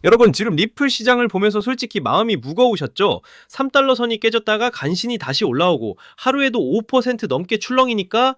여러분, 지금 리플 시장을 보면서 솔직히 마음이 무거우셨죠? 3달러 선이 깨졌다가 간신히 다시 올라오고 하루에도 5% 넘게 출렁이니까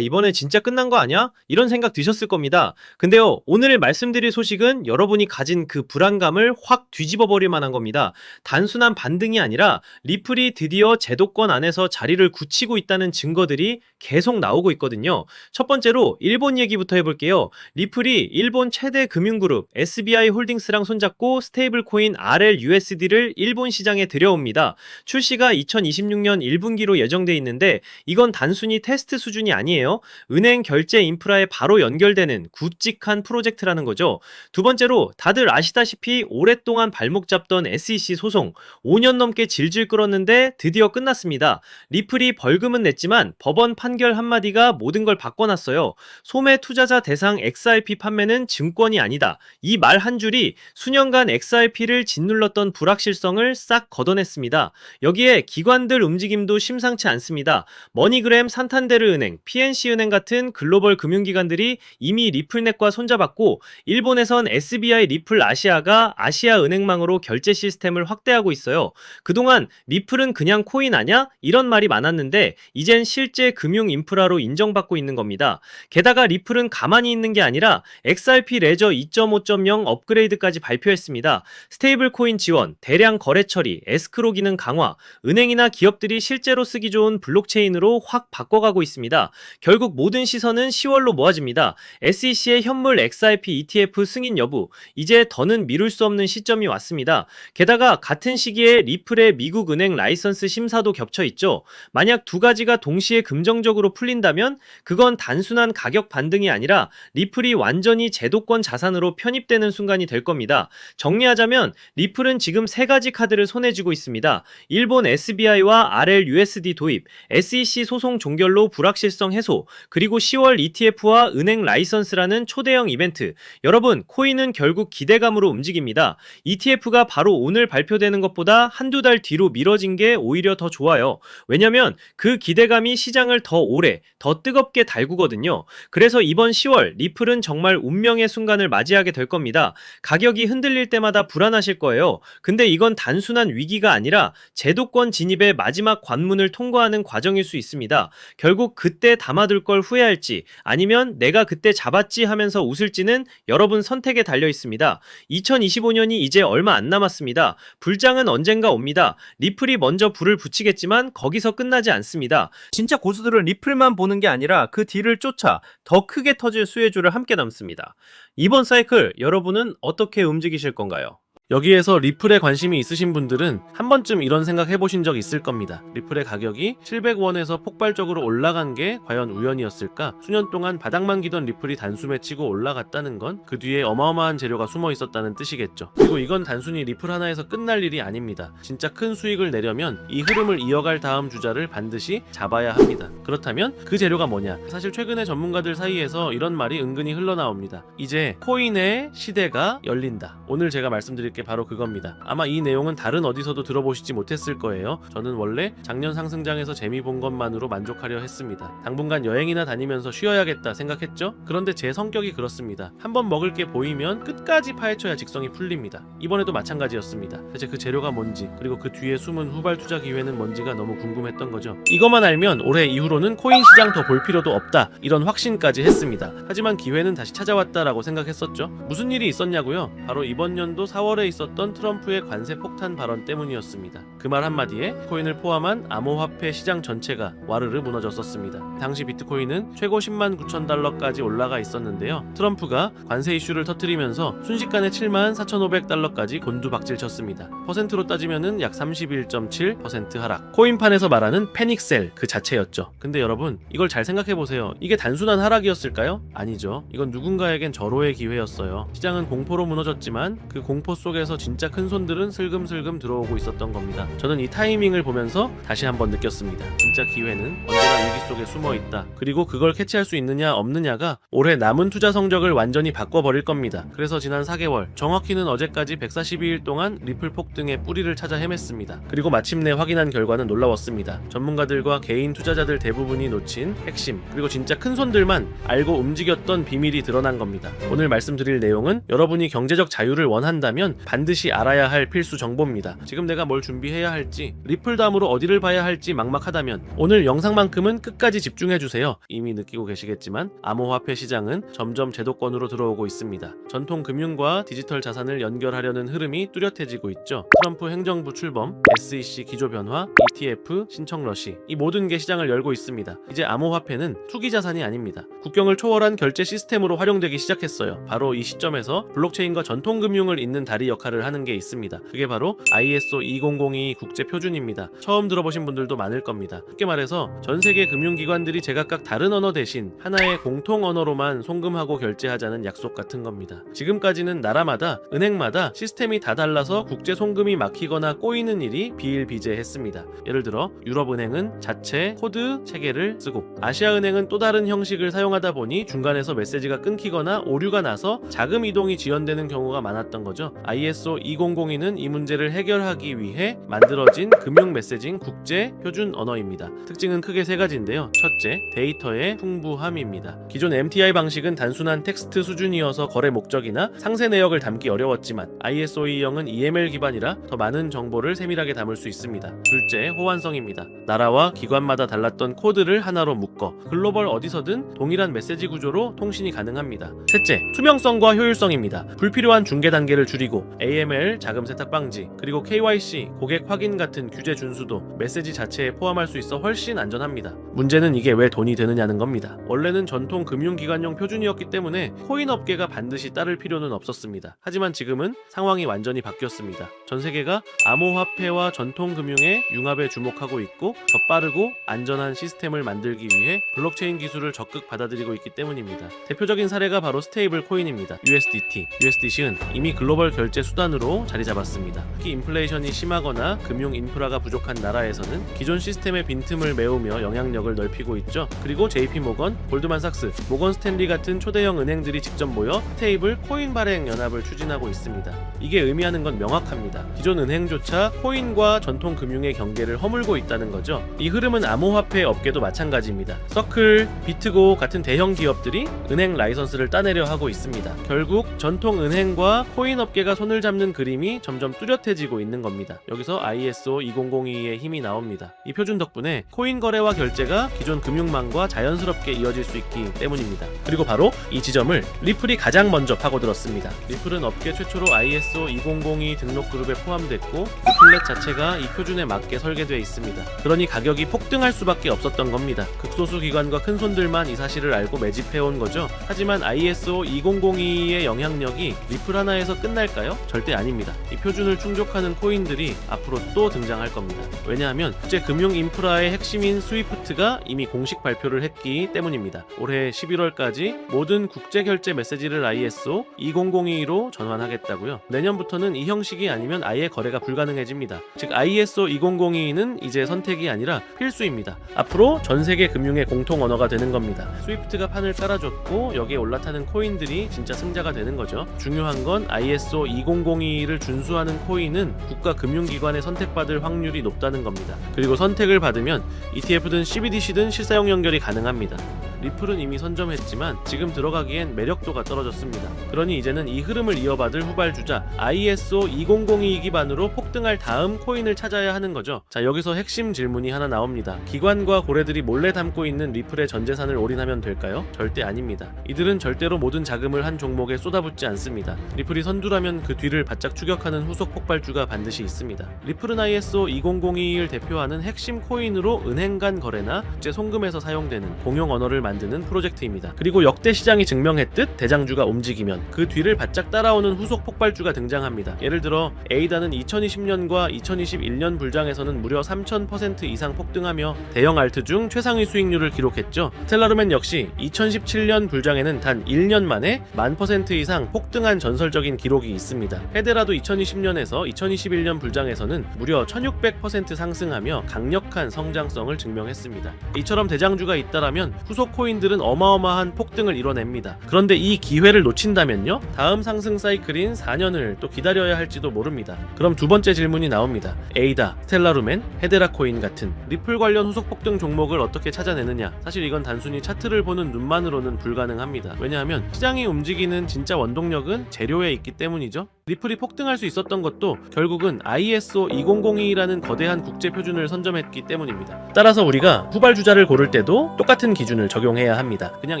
이번에 진짜 끝난 거 아니야? 이런 생각 드셨을 겁니다. 근데요, 오늘 말씀드릴 소식은 여러분이 가진 그 불안감을 확 뒤집어 버릴 만한 겁니다. 단순한 반등이 아니라 리플이 드디어 제도권 안에서 자리를 굳히고 있다는 증거들이 계속 나오고 있거든요. 첫 번째로 일본 얘기부터 해볼게요. 리플이 일본 최대 금융그룹 SBI 홀딩스랑 손잡고 스테이블 코인 RLUSD를 일본 시장에 들여옵니다. 출시가 2026년 1분기로 예정돼 있는데 이건 단순히 테스트 수준이 아니에요. 은행 결제 인프라에 바로 연결되는 굵직한 프로젝트라는 거죠. 두 번째로 다들 아시다시피 오랫동안 발목 잡던 SEC 소송 5년 넘게 질질 끌었는데 드디어 끝났습니다. 리플이 벌금은 냈지만 법원 판결 한마디가 모든 걸 바꿔놨어요. 소매 투자자 대상 XRP 판매는 증권이 아니다. 이 말 한 줄이 수년간 XRP를 짓눌렀던 불확실성을 싹 걷어냈습니다. 여기에 기관들 움직임도 심상치 않습니다. 머니그램, 산탄데르 은행, PNC 은행 같은 글로벌 금융기관들이 이미 리플넷과 손잡았고 일본에선 SBI 리플 아시아가 아시아 은행망으로 결제 시스템을 확대하고 있어요. 그동안 리플은 그냥 코인 아냐? 이런 말이 많았는데 이젠 실제 금융 인프라로 인정받고 있는 겁니다. 게다가 리플은 가만히 있는 게 아니라 XRP 레저 2.5.0 업그레이드까지 발표했습니다. 스테이블 코인 지원, 대량 거래 처리, 에스크로 기능 강화, 은행이나 기업들이 실제로 쓰기 좋은 블록체인으로 확 바꿔가고 있습니다. 결국 모든 시선은 10월로 모아집니다. SEC의 현물 XRP ETF 승인 여부, 이제 더는 미룰 수 없는 시점이 왔습니다. 게다가 같은 시기에 리플의 미국 은행 라이선스 심사도 겹쳐 있죠. 만약 두 가지가 동시에 긍정적으로 풀린다면 그건 단순한 가격 반등이 아니라 리플이 완전히 제도권 자산으로 편입되는 순간이 될 겁니다. 정리하자면 리플은 지금 세 가지 카드를 손에 쥐고 있습니다. 일본 SBI와 RLUSD 도입, SEC 소송 종결로 불확실성 해소, 그리고 10월 ETF와 은행 라이선스라는 초대형 이벤트. 여러분, 코인은 결국 기대감으로 움직입니다. ETF가 바로 오늘 발표되는 것보다 한두 달 뒤로 미뤄진 게 오히려 더 좋아요. 왜냐면 그 기대감이 시장을 더 오래, 더 뜨겁게 달구거든요. 그래서 이번 10월 리플은 정말 운명의 순간을 맞이하게 될 겁니다. 가격이 흔들릴 때마다 불안하실 거예요. 근데 이건 단순한 위기가 아니라 제도권 진입의 마지막 관문을 통과하는 과정일 수 있습니다. 결국 그때 담아둘 걸 후회할지 아니면 내가 그때 잡았지 하면서 웃을지는 여러분 선택에 달려 있습니다. 2025년이 이제 얼마 안 남았습니다. 불장은 언젠가 옵니다. 리플이 먼저 불을 붙이겠지만 거기서 끝나지 않습니다. 진짜 고수들은 리플만 보는 게 아니라 그 뒤를 쫓아 더 크게 터질 수혜주를 함께 담습니다. 이번 사이클 여러분은 어떻게 움직이실 건가요? 여기에서 리플에 관심이 있으신 분들은 한 번쯤 이런 생각 해보신 적 있을 겁니다. 리플의 가격이 700원에서 폭발적으로 올라간 게 과연 우연이었을까? 수년 동안 바닥만 기던 리플이 단숨에 치고 올라갔다는 건 그 뒤에 어마어마한 재료가 숨어 있었다는 뜻이겠죠. 그리고 이건 단순히 리플 하나에서 끝날 일이 아닙니다. 진짜 큰 수익을 내려면 이 흐름을 이어갈 다음 주자를 반드시 잡아야 합니다. 그렇다면 그 재료가 뭐냐? 사실 최근에 전문가들 사이에서 이런 말이 은근히 흘러나옵니다. 이제 코인의 시대가 열린다. 오늘 제가 말씀드릴 게 바로 그겁니다. 아마 이 내용은 다른 어디서도 들어보시지 못했을 거예요. 저는 원래 작년 상승장에서 재미 본 것만으로 만족하려 했습니다. 당분간 여행이나 다니면서 쉬어야겠다 생각했죠? 그런데 제 성격이 그렇습니다. 한번 먹을 게 보이면 끝까지 파헤쳐야 직성이 풀립니다. 이번에도 마찬가지였습니다. 대체 그 재료가 뭔지, 그리고 그 뒤에 숨은 후발 투자 기회는 뭔지가 너무 궁금했던 거죠. 이것만 알면 올해 이후로는 코인 시장 더 볼 필요도 없다, 이런 확신까지 했습니다. 하지만 기회는 다시 찾아왔다라고 생각했었죠. 무슨 일이 있었냐고요? 바로 이번 연도 4월에 있었던 트럼프의 관세 폭탄 발언 때문이었습니다. 그 말 한마디에 코인을 포함한 암호화폐 시장 전체가 와르르 무너졌었습니다. 당시 비트코인은 최고 10만 9천 달러까지 올라가 있었는데요. 트럼프가 관세 이슈를 터뜨리면서 순식간에 7만 4,500달러까지 곤두박질 쳤습니다. 퍼센트로 따지면은 약 31.7% 하락. 코인판에서 말하는 패닉셀 그 자체였죠. 근데 여러분, 이걸 잘 생각해보세요. 이게 단순한 하락이었을까요? 아니죠. 이건 누군가에겐 절호의 기회였어요. 시장은 공포로 무너졌지만 그 공포 속에서 진짜 큰 손들은 슬금슬금 들어오고 있었던 겁니다. 저는 이 타이밍을 보면서 다시 한번 느꼈습니다. 진짜 기회는 언제나 위기 속에 숨어 있다. 그리고 그걸 캐치할 수 있느냐 없느냐가 올해 남은 투자 성적을 완전히 바꿔버릴 겁니다. 그래서 지난 4개월, 정확히는 어제까지 142일 동안 리플 폭등의 뿌리를 찾아 헤맸습니다. 그리고 마침내 확인한 결과는 놀라웠습니다. 전문가들과 개인 투자자들 대부분이 놓친 핵심, 그리고 진짜 큰 손들만 알고 움직였던 비밀이 드러난 겁니다. 오늘 말씀드릴 내용은 여러분이 경제적 자유를 원한다면 반드시 알아야 할 필수 정보입니다. 지금 내가 뭘 준비해야 할지, 리플 다음으로 어디를 봐야 할지 막막하다면 오늘 영상만큼은 끝까지 집중해주세요. 이미 느끼고 계시겠지만 암호화폐 시장은 점점 제도권으로 들어오고 있습니다. 전통 금융과 디지털 자산을 연결하려는 흐름이 뚜렷해지고 있죠. 트럼프 행정부 출범, SEC 기조 변화, ETF 신청 러시, 이 모든 게 시장을 열고 있습니다. 이제 암호화폐는 투기 자산이 아닙니다. 국경을 초월한 결제 시스템으로 활용되기 시작했어요. 바로 이 시점에서 블록체인과 전통 금융을 잇는 다리 역할을 하는 게 있습니다. 그게 바로 ISO 20022 국제 표준입니다. 처음 들어보신 분들도 많을 겁니다. 쉽게 말해서 전 세계 금융기관들이 제각각 다른 언어 대신 하나의 공통 언어로만 송금하고 결제하자는 약속 같은 겁니다. 지금까지는 나라마다, 은행마다 시스템이 다 달라서 국제 송금이 막히거나 꼬이는 일이 비일비재했습니다. 예를 들어 유럽은행은 자체 코드 체계를 쓰고, 아시아은행은 또 다른 형식을 사용하다 보니 중간에서 메시지가 끊기거나 오류가 나서 자금 이동이 지연되는 경우가 많았던 거죠. ISO 2002는 이 문제를 해결하기 위해 만들어진 금융 메시징 국제 표준 언어입니다. 특징은 크게 세 가지인데요. 첫째, 데이터의 풍부함입니다. 기존 MTI 방식은 단순한 텍스트 수준이어서 거래 목적이나 상세 내역을 담기 어려웠지만 ISO 200은 EML 기반이라 더 많은 정보를 세밀하게 담을 수 있습니다. 둘째, 호환성입니다. 나라와 기관마다 달랐던 코드를 하나로 묶어 글로벌 어디서든 동일한 메시지 구조로 통신이 가능합니다. 셋째, 투명성과 효율성입니다. 불필요한 중개 단계를 줄이고 AML 자금 세탁 방지, 그리고 KYC 고객 확인 같은 규제 준수도 메시지 자체에 포함할 수 있어 훨씬 안전합니다. 문제는 이게 왜 돈이 되느냐는 겁니다. 원래는 전통 금융기관용 표준이었기 때문에 코인 업계가 반드시 따를 필요는 없었습니다. 하지만 지금은 상황이 완전히 바뀌었습니다. 전 세계가 암호화폐와 전통 금융의 융합에 주목하고 있고 더 빠르고 안전한 시스템을 만들기 위해 블록체인 기술을 적극 받아들이고 있기 때문입니다. 대표적인 사례가 바로 스테이블 코인입니다. USDT, USDC는 이미 글로벌 결제 수단으로 자리 잡았습니다. 특히 인플레이션이 심하거나 금융 인프라가 부족한 나라에서는 기존 시스템의 빈틈을 메우며 영향력을 넓히고 있죠. 그리고 JP모건, 골드만삭스, 모건 스탠리 같은 초대형 은행들이 직접 모여 스테이블 코인 발행 연합을 추진하고 있습니다. 이게 의미하는 건 명확합니다. 기존 은행조차 코인과 전통 금융의 경계를 허물고 있다는 거죠. 이 흐름은 암호화폐 업계도 마찬가지입니다. 서클, 비트고 같은 대형 기업들이 은행 라이선스를 따내려 하고 있습니다. 결국 전통 은행과 코인 업계가 손을 잡는 그림이 점점 뚜렷해지고 있는 겁니다. 여기서 ISO 2002의 힘이 나옵니다. 이 표준 덕분에 코인 거래와 결제가 기존 금융망과 자연스럽게 이어질 수 있기 때문입니다. 그리고 바로 이 지점을 리플이 가장 먼저 파고들었습니다. 리플은 업계 최초로 ISO 2002 등록 그룹에 포함됐고 리플렛 자체가 이 표준에 맞게 설계되어 있습니다. 그러니 가격이 폭등할 수밖에 없었던 겁니다. 극소수 기관과 큰 손들만 이 사실을 알고 매집해온 거죠. 하지만 ISO 2002의 영향력이 리플 하나에서 끝날까요? 절대 아닙니다. 이 표준을 충족하는 코인들이 앞으로 또 등장할 겁니다. 왜냐하면 국제 금융 인프라의 핵심인 스위프트가 이미 공식 발표를 했기 때문입니다. 올해 11월까지 모든 국제 결제 메시지를 ISO 2002로 전환하겠다고요. 내년부터는 이 형식이 아니면 아예 거래가 불가능해집니다. 즉 ISO 2002는 이제 선택이 아니라 필수입니다. 앞으로 전 세계 금융의 공통 언어가 되는 겁니다. 스위프트가 판을 깔아줬고 여기에 올라타는 코인들이 진짜 승자가 되는 거죠. 중요한 건 ISO 2002를 준수하는 코인은 국가 금융기관에 선택받을 확률이 높다는 겁니다. 그리고 선택을 받으면 ETF든 CBDC든 실사용 연결이 가능합니다. 리플은 이미 선점했지만 지금 들어가기엔 매력도가 떨어졌습니다. 그러니 이제는 이 흐름을 이어받을 후발주자 ISO 2002 기반으로 폭등할 다음 코인을 찾아야 하는 거죠. 자, 여기서 핵심 질문이 하나 나옵니다. 기관과 고래들이 몰래 담고 있는 리플의 전 재산을 올인하면 될까요? 절대 아닙니다. 이들은 절대로 모든 자금을 한 종목에 쏟아붓지 않습니다. 리플이 선두라면 그 뒤를 바짝 추격하는 후속 폭발주가 반드시 있습니다. 리플은 ISO 2002를 대표하는 핵심 코인으로 은행 간 거래나 국제 송금에서 사용되는 공용 언어를 만드는 프로젝트입니다. 그리고 역대 시장이 증명했듯 대장주가 움직이면 그 뒤를 바짝 따라오는 후속 폭발주가 등장합니다. 예를 들어 에이다는 2020년과 2021년 불장에서는 무려 3000% 이상 폭등하며 대형 알트 중 최상위 수익률을 기록했죠. 스텔라르맨 역시 2017년 불장에는 단 1년 만에 1000% 이상 폭등한 전설적인 기록이 있습니다. 헤데라도 2020년에서 2021년 불장에서는 무려 1600% 상승하며 강력한 성장성을 증명했습니다. 이처럼 대장주가 있다라면 후속 코인들은 어마어마한 폭등을 이뤄냅니다. 그런데 이 기회를 놓친다면요? 다음 상승 사이클인 4년을 또 기다려야 할지도 모릅니다. 그럼 두 번째 질문이 나옵니다. 에이다, 스텔라루멘, 헤데라 코인 같은 리플 관련 후속 폭등 종목을 어떻게 찾아내느냐? 사실 이건 단순히 차트를 보는 눈만으로는 불가능합니다. 왜냐하면 시장이 움직이는 진짜 원동력은 재료에 있기 때문이죠. 리플이 폭등할 수 있었던 것도 결국은 ISO 2002라는 거대한 국제 표준을 선점했기 때문입니다. 따라서 우리가 후발주자를 고를 때도 똑같은 기준을 적용해야 합니다. 그냥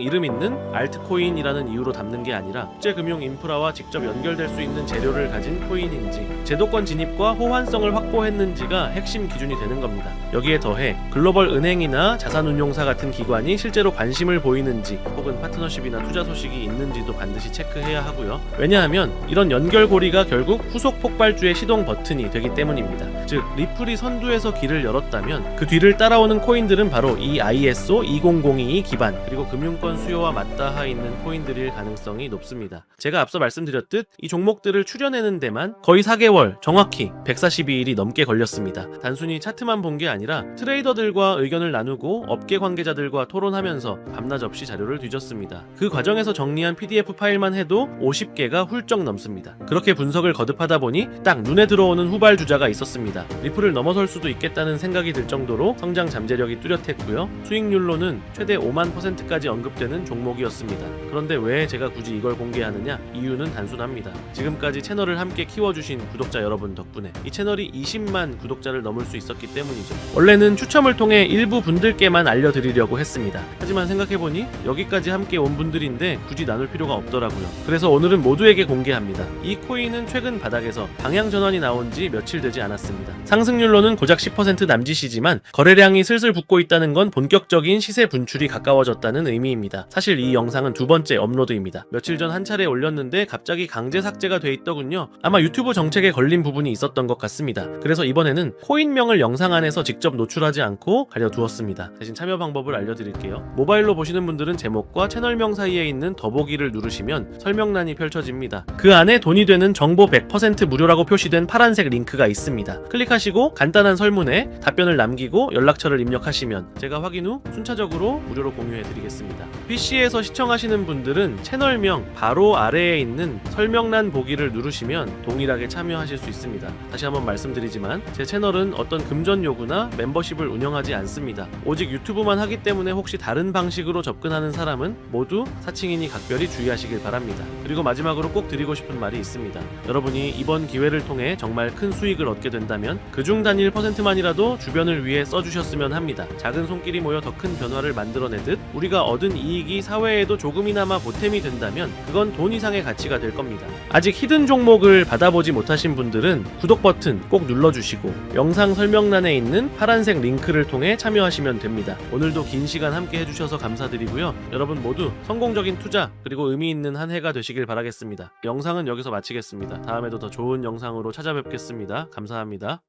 이름 있는 알트코인이라는 이유로 담는 게 아니라 국제금융 인프라와 직접 연결될 수 있는 재료를 가진 코인인지, 제도권 진입과 호환성을 확보했는지가 핵심 기준이 되는 겁니다. 여기에 더해 글로벌 은행이나 자산운용사 같은 기관이 실제로 관심을 보이는지 혹은 파트너십이나 투자 소식이 있는지도 반드시 체크해야 하고요. 왜냐하면 이런 연결고리가 결국 후속 폭발주의 시동 버튼이 되기 때문입니다. 즉 리플이 선두에서 길을 열었다면 그 뒤를 따라오는 코인들은 바로 이 ISO 2002 기반 그리고 금융권 수요와 맞닿아 있는 코인들일 가능성이 높습니다. 제가 앞서 말씀드렸듯 이 종목들을 추려내는 데만 거의 4개월, 정확히 142일이 넘게 걸렸습니다. 단순히 차트만 본 게 아니라 트레이더들과 의견을 나누고 업계 관계자들과 토론하면서 밤낮 없이 자료를 뒤졌습니다. 그 과정에서 정리한 PDF 파일만 해도 50개가 훌쩍 넘습니다. 그렇게 분석을 거듭하다 보니 딱 눈에 들어오는 후발주자가 있었습니다. 리플을 넘어설 수도 있겠다는 생각이 들 정도로 성장 잠재력이 뚜렷했고요. 수익률로는 최대 5만%까지 언급되는 종목이었습니다. 그런데 왜 제가 굳이 이걸 공개하느냐? 이유는 단순합니다. 지금까지 채널을 함께 키워주신 구독자 여러분 덕분에 이 채널이 20만 구독자를 넘을 수 있었기 때문이죠. 원래는 추첨을 통해 일부 분들께만 알려드리려고 했습니다. 하지만 생각해보니 여기까지 함께 온 분들인데 굳이 나눌 필요가 없더라고요. 그래서 오늘은 모두에게 공개합니다. 이 코인은 최근 바닥에서 방향 전환이 나온 지 며칠 되지 않았습니다. 상승률로는 고작 10% 남짓이지만 거래량이 슬슬 붙고 있다는 건 본격적인 시세 분출이 가까워졌다는 의미입니다. 사실 이 영상은 두 번째 업로드입니다. 며칠 전 한 차례 올렸는데 갑자기 강제 삭제가 돼 있더군요. 아마 유튜브 정책에 걸린 부분이 있었던 것 같습니다. 그래서 이번에는 코인명을 영상 안에서 직접 노출하지 않고 가려두었습니다. 대신 참여 방법을 알려드릴게요. 모바일로 보시는 분들은 제목과 채널명 사이에 있는 더보기를 누르시면 설명란이 펼쳐집니다. 그 안에 돈이 되는 정보 100% 무료라고 표시된 파란색 링크가 있습니다. 클릭하시고 간단한 설문에 답변을 남기고 연락처를 입력하시면 제가 확인 후 순차적으로 무료로 공유해드리겠습니다. PC에서 시청하시는 분들은 채널명 바로 아래에 있는 설명란 보기를 누르시면 동일하게 참여하실 수 있습니다. 다시 한번 말씀드리지만 제 채널은 어떤 금전 요구나 멤버십을 운영하지 않습니다. 오직 유튜브만 하기 때문에 혹시 다른 방식으로 접근하는 사람은 모두 사칭이니 각별히 주의하시길 바랍니다. 그리고 마지막으로 꼭 드리고 싶은 말이 있습니다. 여러분이 이번 기회를 통해 정말 큰 수익을 얻게 된다면 그중 단일 %만이라도 주변을 위해 써주셨으면 합니다. 작은 손길이 모여 더 큰 변화를 만들어내듯 우리가 얻은 이익이 사회에도 조금이나마 보탬이 된다면 그건 돈 이상의 가치가 될 겁니다. 아직 히든 종목을 받아보지 못하신 분들은 구독 버튼 꼭 눌러주시고 영상 설명란에 있는 파란색 링크를 통해 참여하시면 됩니다. 오늘도 긴 시간 함께 해주셔서 감사드리고요. 여러분 모두 성공적인 투자 그리고 의미 있는 한 해가 되시길 바라겠습니다. 영상은 여기서 마치겠습니다. 다음에도 더 좋은 영상으로 찾아뵙겠습니다. 감사합니다.